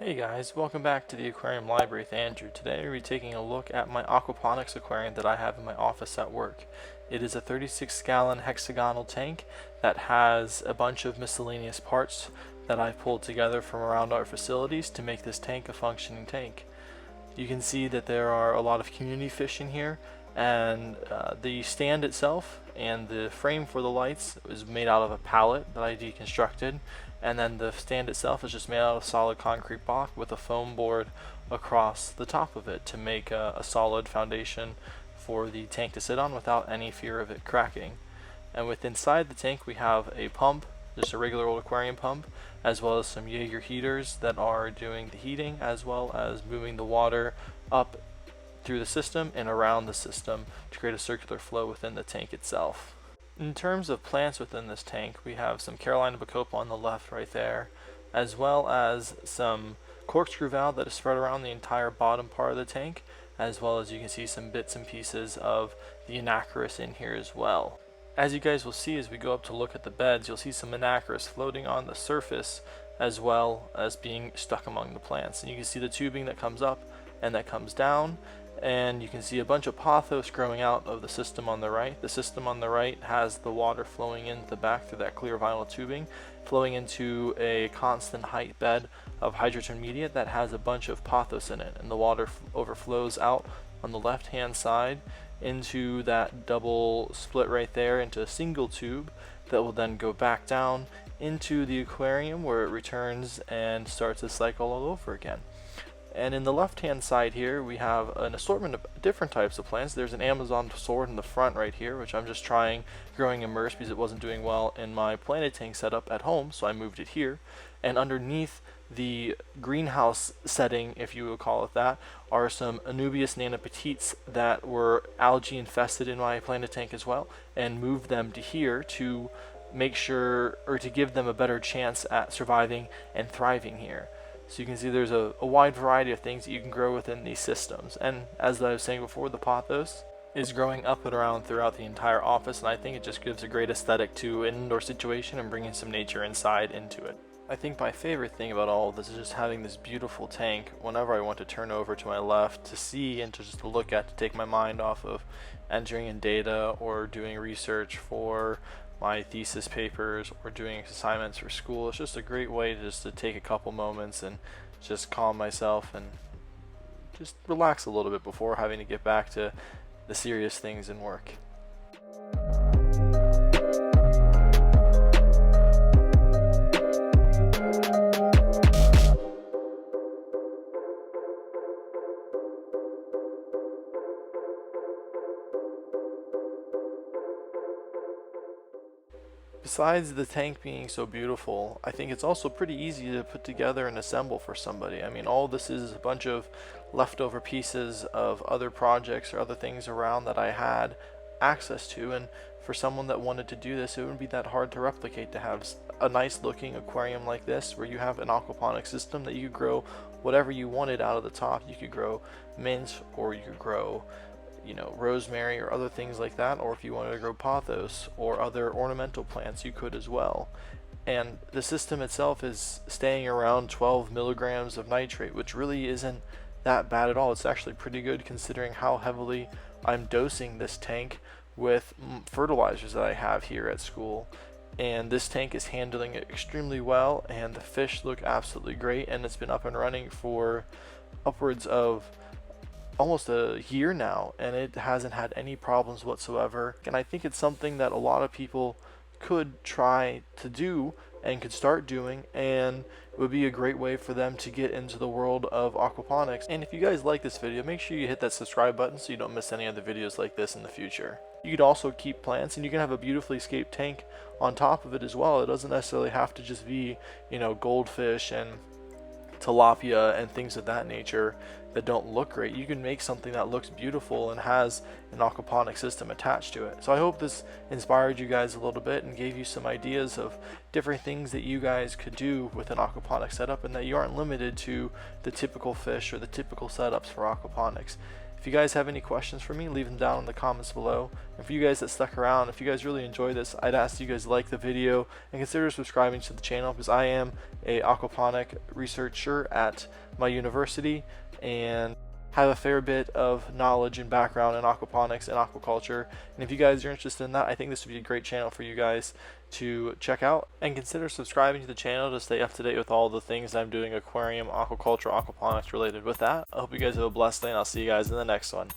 Hey guys, welcome back to the Aquarium Library with Andrew. Today we'll be taking a look at my Aquaponics aquarium that I have in my office at work. It is a 36-gallon hexagonal tank that has a bunch of miscellaneous parts that I've pulled together from around our facilities to make this tank a functioning tank. You can see that there are a lot of community fish in here, and the stand itself and the frame for the lights is made out of a pallet that I deconstructed, and then the stand itself is just made out of solid concrete block with a foam board across the top of it to make a solid foundation for the tank to sit on without any fear of it cracking. And with inside the tank we have a pump, just a regular old aquarium pump, as well as some Jaeger heaters that are doing the heating as well as moving the water up through the system and around the system to create a circular flow within the tank itself. In terms of plants within this tank, we have some Carolina Bacopa on the left right there, as well as some corkscrew valve that is spread around the entire bottom part of the tank, as well as you can see some bits and pieces of the Anacris in here as well. As you guys will see as we go up to look at the beds, you'll see some Anacris floating on the surface as well as being stuck among the plants. And you can see the tubing that comes up and that comes down, and you can see a bunch of pothos growing out of the system on the right. The system on the right has the water flowing into the back through that clear vinyl tubing, flowing into a constant height bed of hydrogen media that has a bunch of pothos in it, and the water overflows out on the left hand side into that double split right there into a single tube that will then go back down into the aquarium where it returns and starts the cycle all over again. And in the left hand side here we have an assortment of different types of plants. There's an Amazon sword in the front right here, which I'm just trying growing immersed because it wasn't doing well in my planted tank setup at home, so I moved it here. And underneath the greenhouse setting, if you would call it that, are some Anubias nanopetites that were algae infested in my planted tank as well, and moved them to here to make sure, or to give them a better chance at surviving and thriving here. So you can see there's a wide variety of things that you can grow within these systems. And as I was saying before, the pothos is growing up and around throughout the entire office, and I think it just gives a great aesthetic to an indoor situation and bringing some nature inside into it. I think my favorite thing about all of this is just having this beautiful tank whenever I want to turn over to my left to see and to just look at, to take my mind off of entering in data or doing research for my thesis papers or doing assignments for school. It's just a great way to take a couple moments and just calm myself and just relax a little bit before having to get back to the serious things in work. Besides the tank being so beautiful, I think it's also pretty easy to put together and assemble for somebody. I mean, all this is a bunch of leftover pieces of other projects or other things around that I had access to, and for someone that wanted to do this, it wouldn't be that hard to replicate, to have a nice looking aquarium like this where you have an aquaponic system that you could grow whatever you wanted out of the top. You could grow mint, or you could grow rosemary or other things like that, or if you wanted to grow pothos or other ornamental plants, you could as well. And the system itself is staying around 12 milligrams of nitrate, which really isn't that bad at all. It's actually pretty good considering how heavily I'm dosing this tank with fertilizers that I have here at school. And this tank is handling it extremely well, and the fish look absolutely great, and it's been up and running for upwards of almost a year now, and it hasn't had any problems whatsoever. And I think it's something that a lot of people could try to do and could start doing, and it would be a great way for them to get into the world of aquaponics. And if you guys like this video, make sure you hit that subscribe button so you don't miss any other videos like this in the future. You could also keep plants, and you can have a beautifully escaped tank on top of it as well. It doesn't necessarily have to just be, goldfish and tilapia and things of that nature that don't look great. You can make something that looks beautiful and has an aquaponic system attached to it. So I hope this inspired you guys a little bit and gave you some ideas of different things that you guys could do with an aquaponic setup, and that you aren't limited to the typical fish or the typical setups for aquaponics. If If you guys have any questions for me, leave them down in the comments below. And for you guys that stuck around, if you guys really enjoyed this, I'd ask you guys to like the video and consider subscribing to the channel, because I am a aquaponic researcher at my university and have a fair bit of knowledge and background in aquaponics and aquaculture. And if you guys are interested in that, I think this would be a great channel for you guys to check out, and consider subscribing to the channel to stay up to date with all the things I'm doing aquarium, aquaculture, aquaponics related with that. I hope you guys have a blessed day, and I'll see you guys in the next one.